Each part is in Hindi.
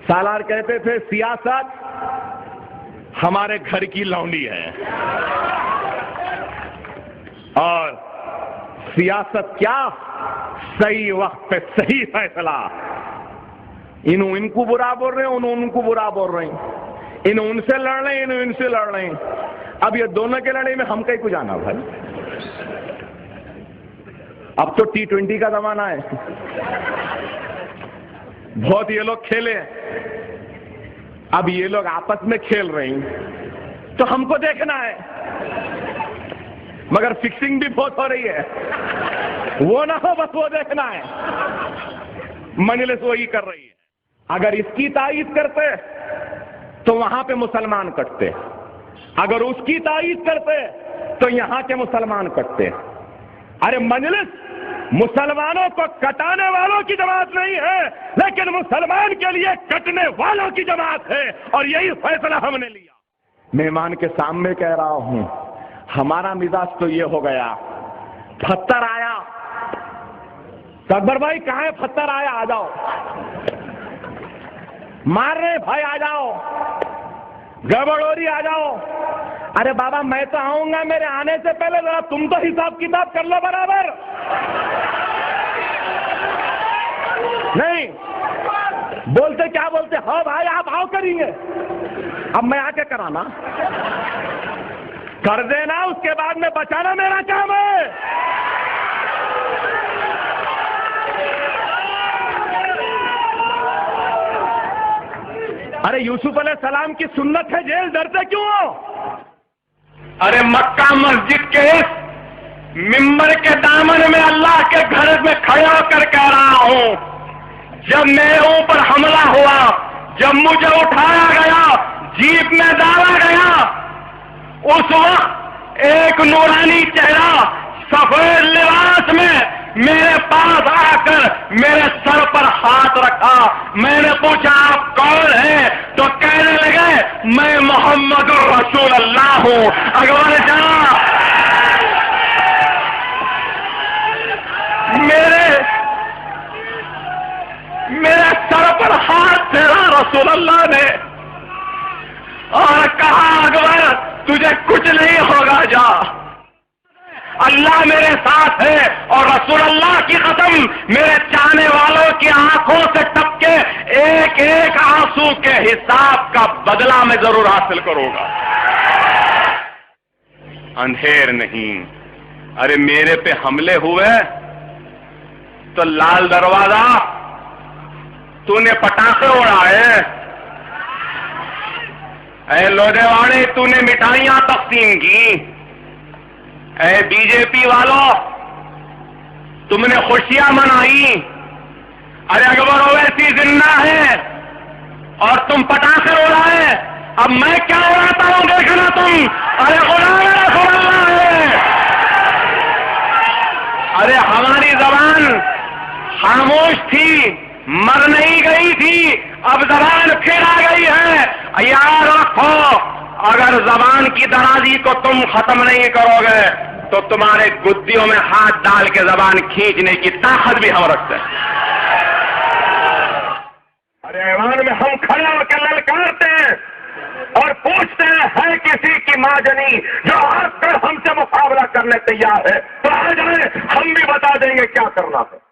सालार कहते थे सियासत हमारे घर की लौंडी है और सियासत क्या, सही वक्त पे सही फैसला। इनको बुरा बोल रहे हैं, उनको बुरा बोल रहे हैं, इन उनसे लड़ रहे हैं, इनसे लड़ रहे हैं। अब ये दोनों के लड़ाई में हम कहीं को जाना भाई। अब तो T20 का जमाना है, बहुत ये लोग खेले, अब ये लोग आपस में खेल रहे हैं तो हमको देखना है, मगर फिक्सिंग भी बहुत हो रही है, वो ना हो बस वो देखना है। मजलिस वही कर रही है। अगर इसकी तारीफ करते तो वहां पे मुसलमान कटते, अगर उसकी तारीफ करते तो यहां के मुसलमान कटते। अरे मजलिस मुसलमानों को कटाने वालों की जमात नहीं है, लेकिन मुसलमान के लिए कटने वालों की जमात है, और यही फैसला हमने लिया। मेहमान के सामने कह रहा हूं, हमारा मिजाज तो ये हो गया, पत्थर आया तो अकबर भाई कहां है, पत्थर आया आ जाओ, मार रहे भाई आ जाओ, गड़बड़ोरी आ जाओ। अरे बाबा मैं तो आऊंगा, मेरे आने से पहले जरा तुम तो हिसाब किताब कर लो बराबर। नहीं बोलते, क्या बोलते, हाँ भाई आप आओ करेंगे, अब मैं आके कराना कर देना, उसके बाद में बचाना मेरा काम है। अरे यूसुफ अलैहिस्सलाम की सुन्नत है, जेल डरते क्यों हो? अरे मक्का मस्जिद के मिंबर के दामन में अल्लाह के घर में खड़े होकर कह रहा हूं, जब मेरे ऊपर हमला हुआ, जब मुझे उठाया गया, जीप में डाला गया, उस वक्त एक नूरानी चेहरा सफेद लिबास में मेरे पास आकर मेरे सर पर हाथ रखा। मैंने पूछा आप कौन हैं? तो कहने लगे मैं मोहम्मद रसूल अल्लाह हूं। अकबर जरा मेरे सर पर हाथ फेरा रसूल अल्लाह ने और कहा अकबर तुझे कुछ नहीं होगा, जा, अल्लाह मेरे साथ है, और रसूल अल्लाह की कसम मेरे चाहने वालों की आंखों से टपके एक एक आंसू के हिसाब का बदला मैं जरूर हासिल करूंगा। अंधेर नहीं, अरे मेरे पे हमले हुए तो लाल दरवाजा तूने पटाखे उड़ाए, ऐ लोधेवाड़े तूने मिठाइयां तकसीम की, ऐ बीजेपी वालों तुमने खुशियां मनाई। अरे अकबर ओवैसी जिंदा है और तुम पटाखे उड़ाए, अब मैं क्या उड़ाता हूं देखना तुम। अरे गुलाम रसूल अल्लाह है। अरे हमारी जबान खामोश थी, मर नहीं गई थी, अब जबान फिर आ गई है। याद रखो, अगर जबान की दराजी को तुम खत्म नहीं करोगे तो तुम्हारे गुद्दियों में हाथ डाल के जबान खींचने की ताकत भी हम रखते हैं। अरे ऐवान में हम खड़े होकर ललकारते हैं और पूछते हैं, है किसी की मां जनी जो आकर हमसे मुकाबला करने तैयार है? तो आ जाए, हम भी बता देंगे क्या करना है।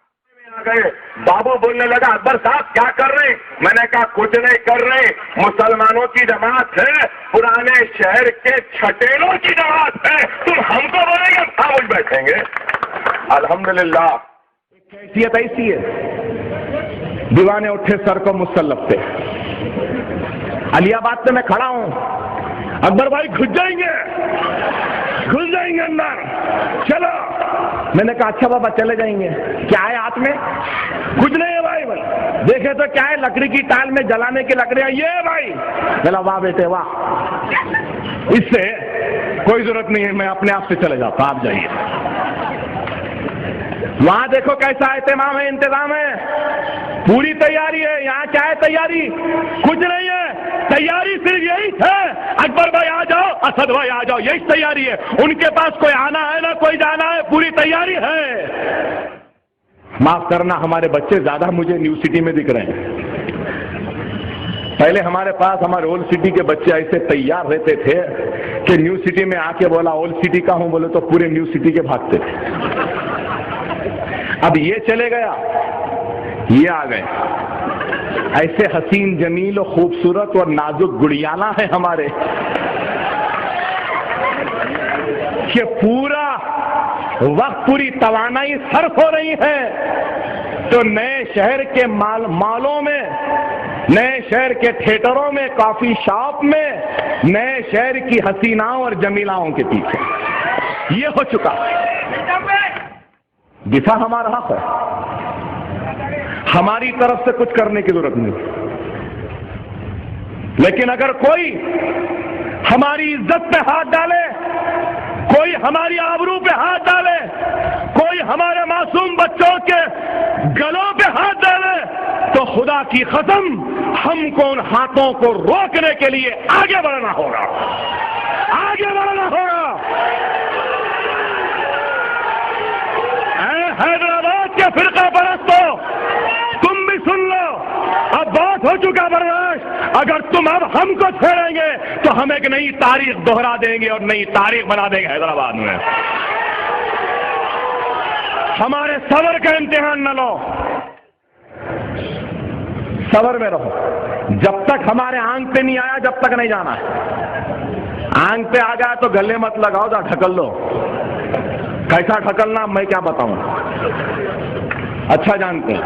गए बाबू बोलने लगा, अकबर साहब क्या कर रहे? मैंने कहा कुछ नहीं कर रहे, मुसलमानों की जमात है, पुराने शहर के छटेलों की जमात है, तुम हमको बोलेंगे हम खामोश बैठेंगे। अल्हम्दुलिल्लाह कैफियत ऐसी है, दीवाने उठे सर को मुसल्लफ पे। अलियाबाद पे मैं खड़ा हूं, अकबर भाई घुस जाएंगे अंदर, चलो। मैंने कहा अच्छा बाबा चले जाएंगे, क्या है हाथ में? कुछ नहीं है भाई। देखे तो क्या है, लकड़ी की टाल में जलाने की लकड़ियां, ये है भाई। चला वाह बेटे वाह, इससे कोई जरूरत नहीं है, मैं अपने आप से चले जाता, आप जाइए। वहां देखो कैसा एहतमाम है, इंतजाम है, पूरी तैयारी है। यहाँ क्या है तैयारी? कुछ नहीं है, तैयारी सिर्फ यही है, अकबर भाई आ जाओ, असद भाई आ जाओ, यही तैयारी है। उनके पास कोई आना है ना कोई जाना है, पूरी तैयारी है। माफ करना, हमारे बच्चे ज्यादा मुझे न्यू सिटी में दिख रहे हैं। पहले हमारे पास हमारे ओल्ड सिटी के बच्चे ऐसे तैयार रहते थे कि न्यू सिटी में आके बोला ओल्ड सिटी का हूं, बोले तो पूरे न्यू सिटी के भागते थे। अब ये चले गया, ये आ गए। ऐसे हसीन जमील और खूबसूरत और नाजुक गुड़ियाना है हमारे कि पूरा वक्त पूरी तवानाई सर्फ हो रही है। तो नए शहर के मॉलों में, नए शहर के थिएटरों में, कॉफी शॉप में, नए शहर की हसीनाओं और जमीलाओं के पीछे ये हो चुका। दिशा हमारा हक है, हमारी तरफ से कुछ करने की जरूरत नहीं। लेकिन अगर कोई हमारी इज्जत पे हाथ डाले, कोई हमारी आबरू पे हाथ डाले, कोई हमारे मासूम बच्चों के गलों पे हाथ डाले, तो खुदा की कसम हमको उन हाथों को रोकने के लिए आगे बढ़ना होगा, आगे बढ़ना होगा। हैदराबाद के फिरका परस्तों, तुम भी सुन लो, अब बहुत हो चुका बर्दाश्त। अगर तुम अब हमको छेड़ेंगे तो हम एक नई तारीख दोहरा देंगे और नई तारीख बना देंगे हैदराबाद में। हमारे सब्र का इम्तिहान न लो, सब्र में रहो। जब तक हमारे आंख पे नहीं आया जब तक नहीं जाना है। आंख पे आ गया तो गले मत लगाओ, जा ढकल लो। कैसा ढकलना मैं क्या बताऊं, अच्छा जानते हैं।